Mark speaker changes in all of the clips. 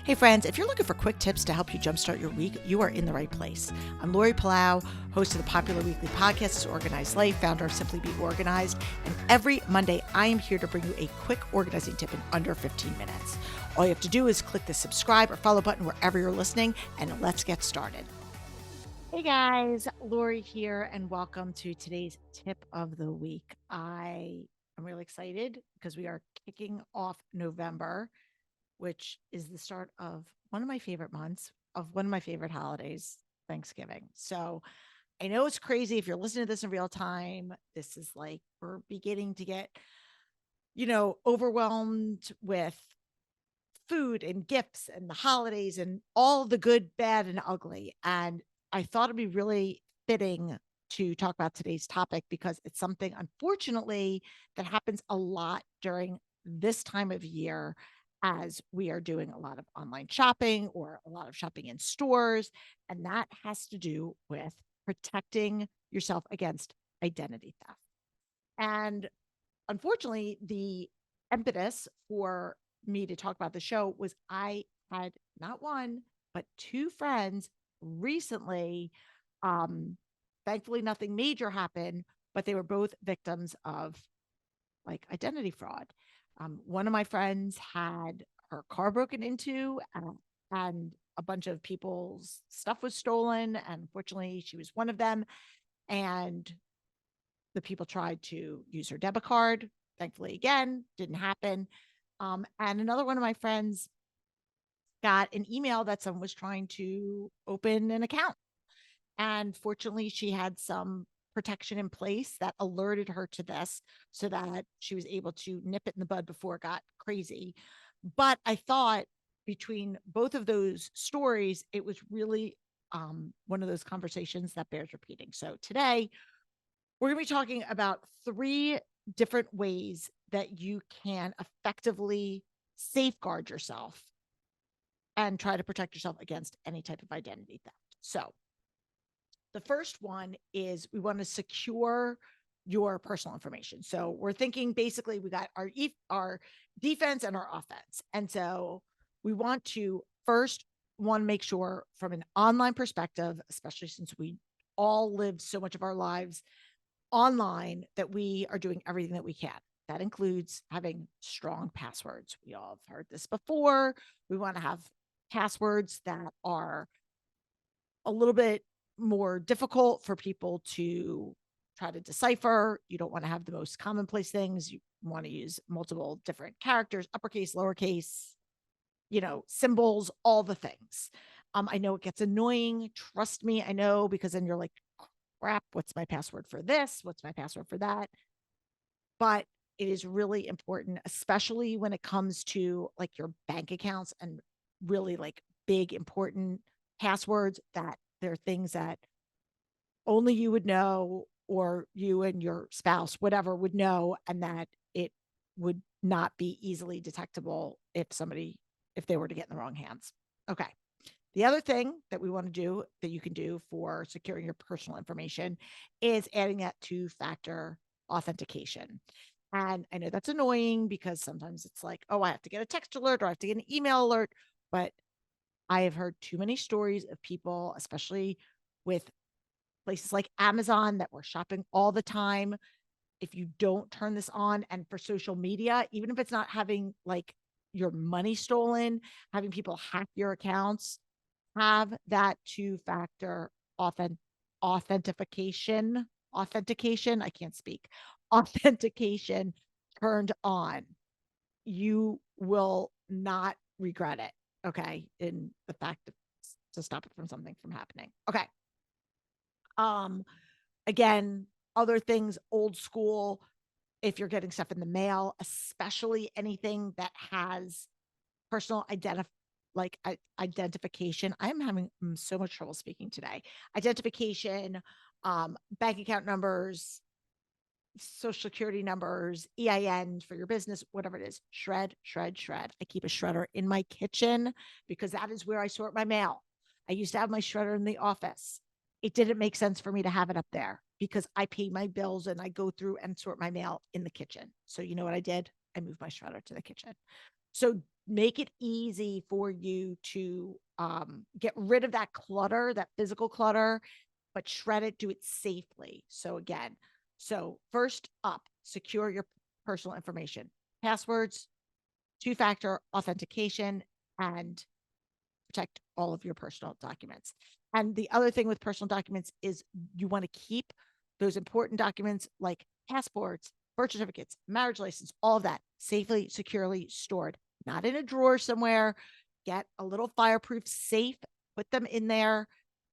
Speaker 1: Hey friends, if you're looking for quick tips to help you jumpstart your week, you are in the right place. I'm Lori Palau, host of the popular weekly podcast Organized Life, founder of Simply Be Organized, and every Monday I am here to bring you a quick organizing tip in under 15 minutes. All you have to do is click the subscribe or follow button wherever you're listening, and let's get started. Hey guys, Lori here, and welcome to today's tip of the week. I am really excited because we are kicking off November, which is the start of one of my favorite months, of one of my favorite holidays, Thanksgiving. So I know it's crazy if you're listening to this in real time. This is like we're beginning to get, overwhelmed with food and gifts and the holidays and all the good, bad, and ugly. And I thought it'd be really fitting to talk about today's topic because it's something, unfortunately, that happens a lot during this time of year as we are doing a lot of online shopping or a lot of shopping in stores. And that has to do with protecting yourself against identity theft. And unfortunately, the impetus for me to talk about the show was I had not one, but two friends recently. Um, Thankfully, nothing major happened, but they were both victims of like identity fraud. One of my friends had her car broken into, and a bunch of people's stuff was stolen. And unfortunately, she was one of them. And the people tried to use her debit card. Thankfully, again, didn't happen. And another one of my friends got an email that someone was trying to open an account. And fortunately, she had some protection in place that alerted her to this so that she was able to nip it in the bud before it got crazy. But I thought between both of those stories, it was really one of those conversations that bears repeating. So today, we're going to be talking about three different ways that you can effectively safeguard yourself and try to protect yourself against any type of identity theft. So, the first one is we want to secure your personal information. So, we're thinking basically we got our defense and our offense. And so, we want to first want to make sure from an online perspective, especially since we all live so much of our lives online, that we are doing everything that we can. That includes having strong passwords. We all have heard this before. We want to have passwords that are a little bit more difficult for people to try to decipher. You don't want to have the most commonplace things. You want to use multiple different characters, uppercase, lowercase, symbols, all the things. I know it gets annoying. Trust me, I know, because then you're like, crap, what's my password for this? What's my password for that? But it is really important, especially when it comes to like your bank accounts and really like big, important passwords, that there are things that only you would know, or you and your spouse, whatever, would know, and that it would not be easily detectable if they were to get in the wrong hands. Okay. The other thing that we want to do that you can do for securing your personal information is adding that two-factor authentication. And I know that's annoying because sometimes it's like, oh, I have to get a text alert or I have to get an email alert. But I have heard too many stories of people, especially with places like Amazon that were shopping all the time. If you don't turn this on, and for social media, even if it's not having like your money stolen, having people hack your accounts, have that two-factor authentication authentication I can't speak authentication turned on. You will not regret it. Okay, in the fact to stop it from something from happening. Okay. um Again, other things old school, if you're getting stuff in the mail, especially anything that has personal identification. I'm having so much trouble speaking today. Identification, bank account numbers, social security numbers, EIN for your business, whatever it is. Shred, shred, shred. I keep a shredder in my kitchen because that is where I sort my mail. I used to have my shredder in the office. It didn't make sense for me to have it up there because I pay my bills and I go through and sort my mail in the kitchen. So you know what I did? I moved my shredder to the kitchen. So make it easy for you to get rid of that clutter, that physical clutter, but shred it, do it safely. So again, so first up, secure your personal information, passwords, two-factor authentication, and protect all of your personal documents. And the other thing with personal documents is you want to keep those important documents like passports, birth certificates, marriage license, all of that safely, securely stored, not in a drawer somewhere. Get a little fireproof safe, put them in there,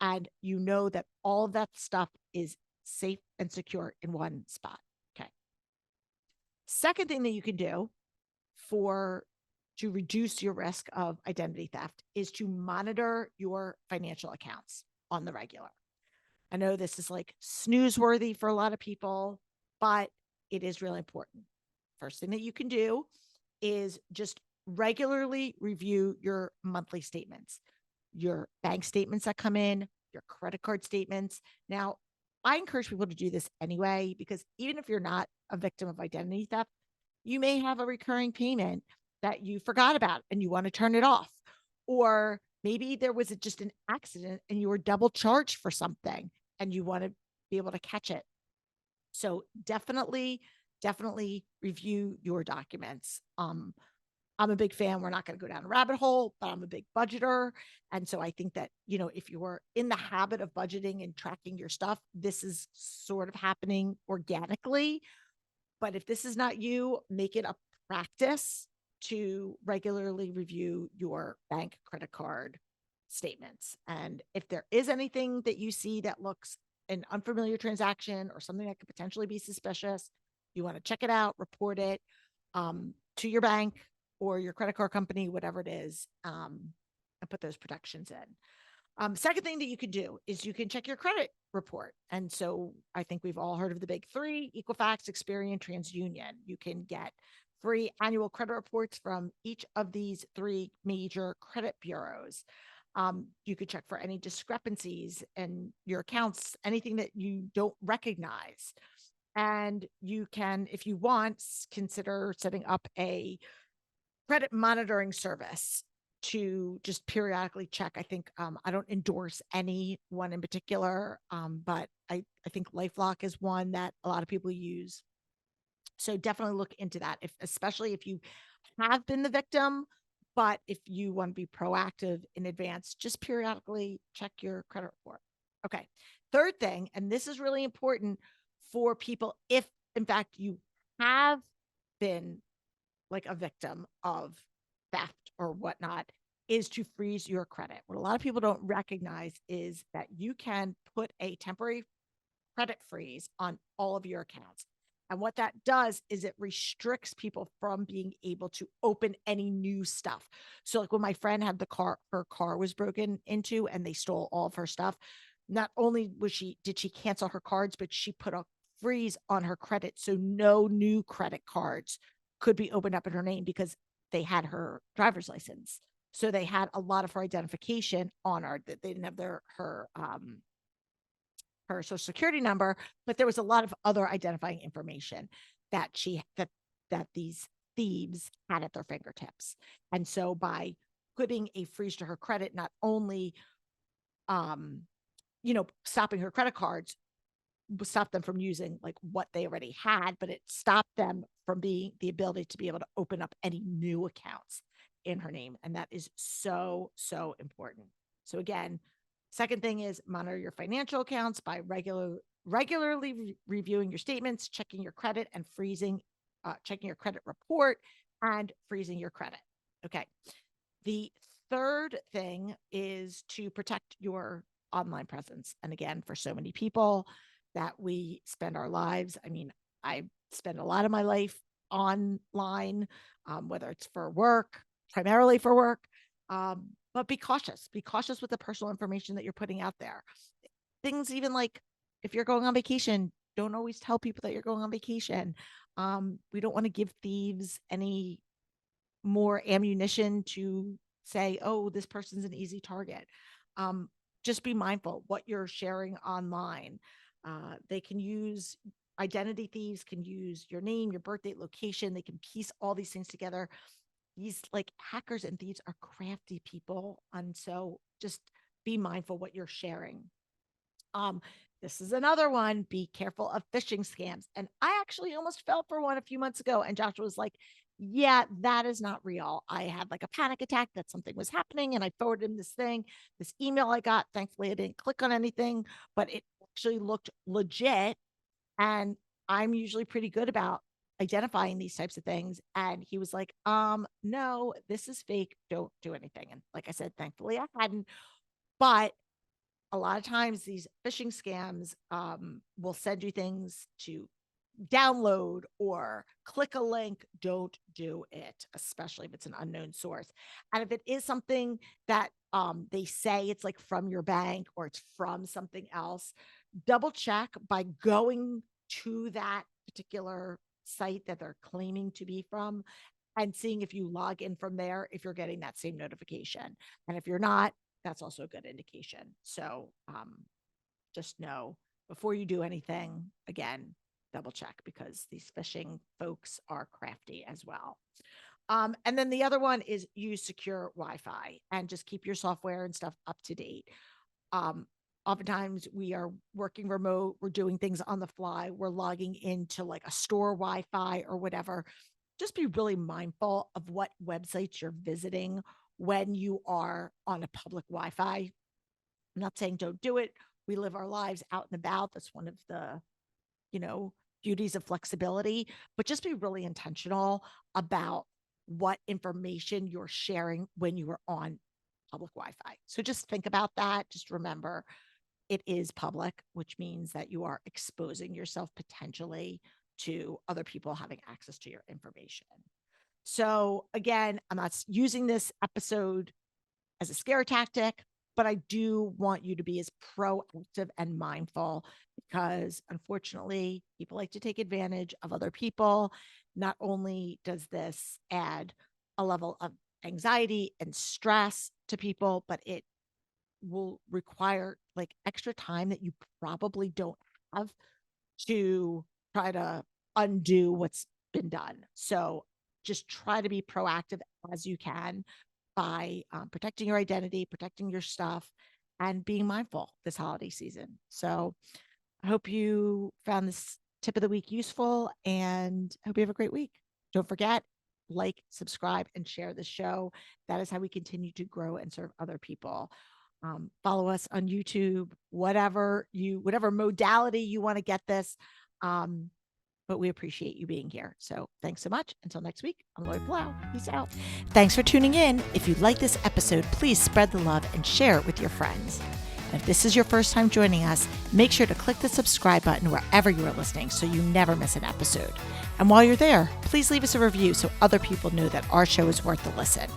Speaker 1: and you know that all of that stuff is safe and secure in one spot. Okay. Second thing that you can do for to reduce your risk of identity theft is to monitor your financial accounts on the regular. I know this is like snoozeworthy for a lot of people, but it is really important. First thing that you can do is just regularly review your monthly statements, your bank statements that come in, your credit card statements. Now, I encourage people to do this anyway, because even if you're not a victim of identity theft, you may have a recurring payment that you forgot about and you want to turn it off. Or maybe there was just an accident and you were double charged for something and you want to be able to catch it. So definitely review your documents. I'm a big fan. We're not going to go down a rabbit hole, but I'm a big budgeter. And so I think that, if you are in the habit of budgeting and tracking your stuff, this is sort of happening organically. But if this is not you, make it a practice to regularly review your bank credit card statements. And if there is anything that you see that looks an unfamiliar transaction or something that could potentially be suspicious, you want to check it out, report it to your bank or your credit card company, whatever it is, and put those protections in. Second thing that you can do is you can check your credit report. And so I think we've all heard of the big three: Equifax, Experian, TransUnion. You can get free annual credit reports from each of these three major credit bureaus. You could check for any discrepancies in your accounts, anything that you don't recognize. And you can, if you want, consider setting up a credit monitoring service to just periodically check. I think I don't endorse any one in particular, but I think LifeLock is one that a lot of people use. So definitely look into that, especially if you have been the victim. But if you want to be proactive in advance, just periodically check your credit report. Okay. Third thing, and this is really important for people, if in fact you have been like a victim of theft or whatnot, is to freeze your credit. What a lot of people don't recognize is that you can put a temporary credit freeze on all of your accounts. And what that does is it restricts people from being able to open any new stuff. So like when my friend had her car was broken into and they stole all of her stuff, not only did she cancel her cards, but she put a freeze on her credit. So no new credit cards could be opened up in her name because they had her driver's license. So they had a lot of her identification on her, that they didn't have her social security number, but there was a lot of other identifying information that these thieves had at their fingertips. And so by putting a freeze to her credit, not only stopping her credit cards, stop them from using like what they already had, but it stopped them from being the ability to be able to open up any new accounts in her name. And that is so, so important. So again, second thing is monitor your financial accounts by regularly reviewing your statements, checking your credit and checking your credit report and freezing your credit. Okay. The third thing is to protect your online presence. And again, for so many people that we spend our lives, I mean, I spend a lot of my life online, whether it's for work, primarily for work. But be cautious. Be cautious with the personal information that you're putting out there. Things even like if you're going on vacation, don't always tell people that you're going on vacation. We don't want to give thieves any more ammunition to say, oh, this person's an easy target. Just be mindful what you're sharing online. They can use identity thieves can use your name, your birth date, location. They can piece all these things together. these like hackers and thieves are crafty people. And so just be mindful what you're sharing. Um, this is another one. Be careful of phishing scams. And I actually almost fell for one a few months ago. And Joshua was like, yeah, that is not real. I had like a panic attack that something was happening. And I forwarded him this email I got. Thankfully, I didn't click on anything, but it actually looked legit. And I'm usually pretty good about identifying these types of things. And he was like, no, this is fake. Don't do anything. And like I said, thankfully I hadn't. But a lot of times these phishing scams will send you things to download or click a link. Don't do it, especially if it's an unknown source. And if it is something that they say it's like from your bank or it's from something else, double check by going to that particular site that they're claiming to be from and seeing if you log in from there, if you're getting that same notification. And if you're not, that's also a good indication. So just know before you do anything, again, double check because these phishing folks are crafty as well. And then the other one is use secure Wi-Fi and just keep your software and stuff up to date. Oftentimes we are working remote, we're doing things on the fly, we're logging into like a store Wi-Fi or whatever. Just be really mindful of what websites you're visiting when you are on a public Wi-Fi. I'm not saying don't do it. We live our lives out and about. That's one of the, beauties of flexibility, but just be really intentional about what information you're sharing when you are on public Wi-Fi. So just think about that. Just remember it is public, which means that you are exposing yourself potentially to other people having access to your information. So again, I'm not using this episode as a scare tactic, but I do want you to be as proactive and mindful because unfortunately, people like to take advantage of other people. Not only does this add a level of anxiety and stress to people, but it will require like extra time that you probably don't have to try to undo what's been done. So just try to be proactive as you can by protecting your identity, protecting your stuff, and being mindful this holiday season. So I hope you found this tip of the week useful and I hope you have a great week. Don't forget, like, subscribe, and share the show. That is how we continue to grow and serve other people. Follow us on YouTube, whatever modality you want to get this. But we appreciate you being here. So thanks so much. Until next week, I'm Lloyd Plow. Peace out. Thanks for tuning in. If you like this episode, please spread the love and share it with your friends. And if this is your first time joining us, make sure to click the subscribe button wherever you are listening so you never miss an episode. And while you're there, please leave us a review so other people know that our show is worth the listen.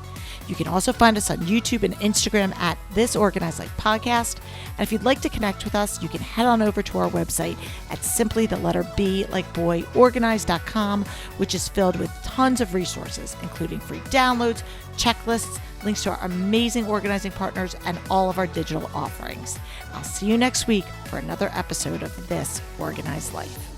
Speaker 1: You can also find us on YouTube and Instagram at This Organized Life Podcast. And if you'd like to connect with us, you can head on over to our website at simply the letter B like boy organized.com, which is filled with tons of resources, including free downloads, checklists, links to our amazing organizing partners, and all of our digital offerings. I'll see you next week for another episode of This Organized Life.